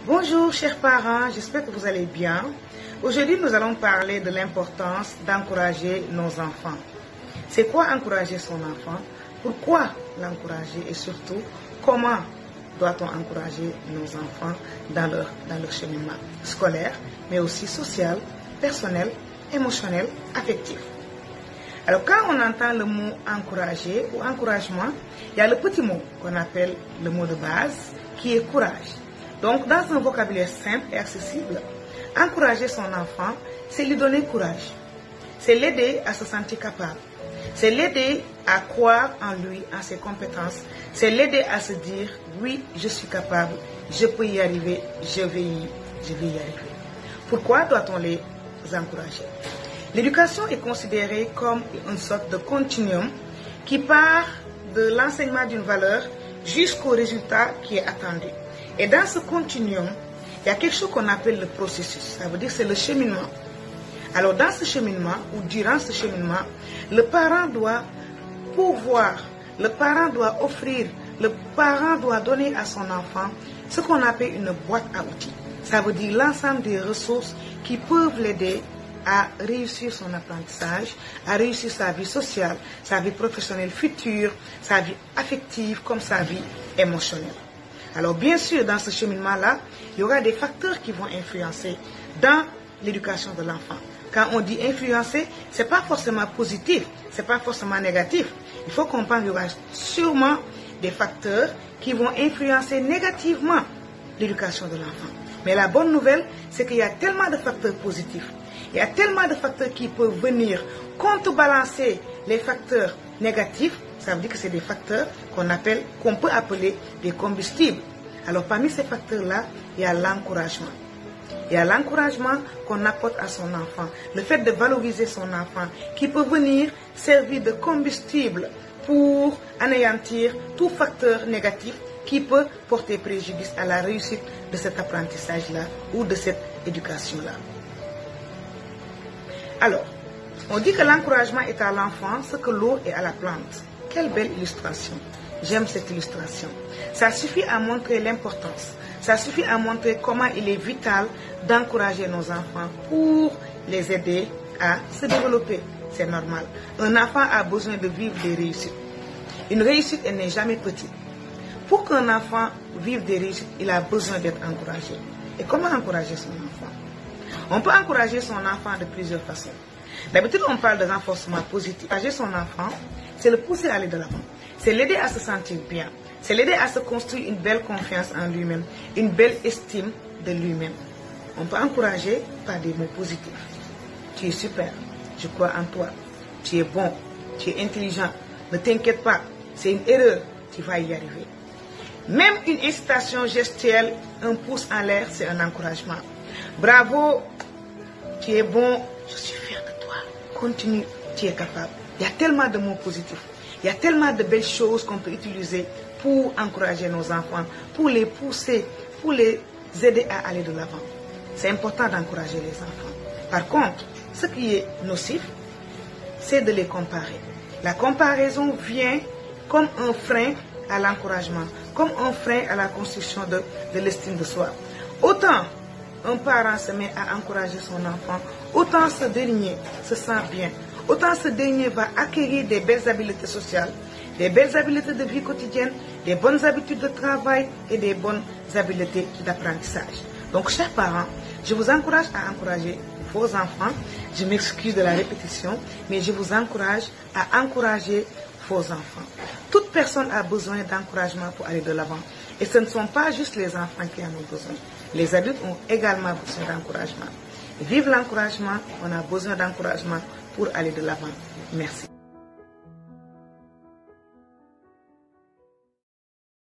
Bonjour chers parents, j'espère que vous allez bien. Aujourd'hui nous allons parler de l'importance d'encourager nos enfants. C'est quoi encourager son enfant? Pourquoi l'encourager et surtout comment doit-on encourager nos enfants dans leur cheminement scolaire, mais aussi social, personnel, émotionnel, affectif. Alors quand on entend le mot encourager ou encouragement, il y a le petit mot qu'on appelle le mot de base qui est courage. Donc dans un vocabulaire simple et accessible, encourager son enfant, c'est lui donner courage. C'est l'aider à se sentir capable. C'est l'aider à croire en lui, en ses compétences. C'est l'aider à se dire, oui, je suis capable, je peux y arriver, je vais y arriver. Pourquoi doit-on les encourager? L'éducation est considérée comme une sorte de continuum qui part de l'enseignement d'une valeur jusqu'au résultat qui est attendu. Et dans ce continuum, il y a quelque chose qu'on appelle le processus. Ça veut dire que c'est le cheminement. Alors dans ce cheminement, ou durant ce cheminement, le parent doit pourvoir, le parent doit offrir, le parent doit donner à son enfant ce qu'on appelle une boîte à outils. Ça veut dire l'ensemble des ressources qui peuvent l'aider à réussir son apprentissage, à réussir sa vie sociale, sa vie professionnelle future, sa vie affective comme sa vie émotionnelle. Alors bien sûr, dans ce cheminement-là, il y aura des facteurs qui vont influencer dans l'éducation de l'enfant. Quand on dit influencer, ce n'est pas forcément positif, ce n'est pas forcément négatif. Il faut comprendre qu'il y aura sûrement des facteurs qui vont influencer négativement l'éducation de l'enfant. Mais la bonne nouvelle, c'est qu'il y a tellement de facteurs positifs. Il y a tellement de facteurs qui peuvent venir contrebalancer les facteurs négatifs. Ça veut dire que c'est des facteurs qu'on peut appeler des combustibles. Alors parmi ces facteurs-là, il y a l'encouragement. Il y a l'encouragement qu'on apporte à son enfant. Le fait de valoriser son enfant qui peut venir servir de combustible pour anéantir tout facteur négatif qui peut porter préjudice à la réussite de cet apprentissage-là ou de cette éducation-là. Alors, on dit que l'encouragement est à l'enfant ce que l'eau est à la plante. Quelle belle illustration. J'aime cette illustration. Ça suffit à montrer l'importance. Ça suffit à montrer comment il est vital d'encourager nos enfants pour les aider à se développer. C'est normal. Un enfant a besoin de vivre des réussites. Une réussite, elle n'est jamais petite. Pour qu'un enfant vive des réussites, il a besoin d'être encouragé. Et comment encourager son enfant? On peut encourager son enfant de plusieurs façons. D'habitude, on parle de renforcement positif. Encourager son enfant, c'est le pousser à aller de l'avant. C'est l'aider à se sentir bien. C'est l'aider à se construire une belle confiance en lui-même, une belle estime de lui-même. On peut encourager par des mots positifs. Tu es super, je crois en toi. Tu es bon, tu es intelligent. Ne t'inquiète pas, c'est une erreur, tu vas y arriver. Même une incitation gestuelle, un pouce en l'air, c'est un encouragement. Bravo, tu es bon, je suis fier de toi. Continue, tu es capable. Il y a tellement de mots positifs. Il y a tellement de belles choses qu'on peut utiliser pour encourager nos enfants, pour les pousser, pour les aider à aller de l'avant. C'est important d'encourager les enfants. Par contre, ce qui est nocif, c'est de les comparer. La comparaison vient comme un frein à l'encouragement, comme un frein à la construction de l'estime de soi. Autant un parent se met à encourager son enfant, autant ce dernier se sent bien. Autant ce dernier va acquérir des belles habiletés sociales, des belles habiletés de vie quotidienne, des bonnes habitudes de travail et des bonnes habiletés d'apprentissage. Donc, chers parents, je vous encourage à encourager vos enfants. Je m'excuse de la répétition, mais je vous encourage à encourager vos enfants. Toute personne a besoin d'encouragement pour aller de l'avant. Et ce ne sont pas juste les enfants qui en ont besoin. Les adultes ont également besoin d'encouragement. Vive l'encouragement, on a besoin d'encouragement pour aller de l'avant. Merci.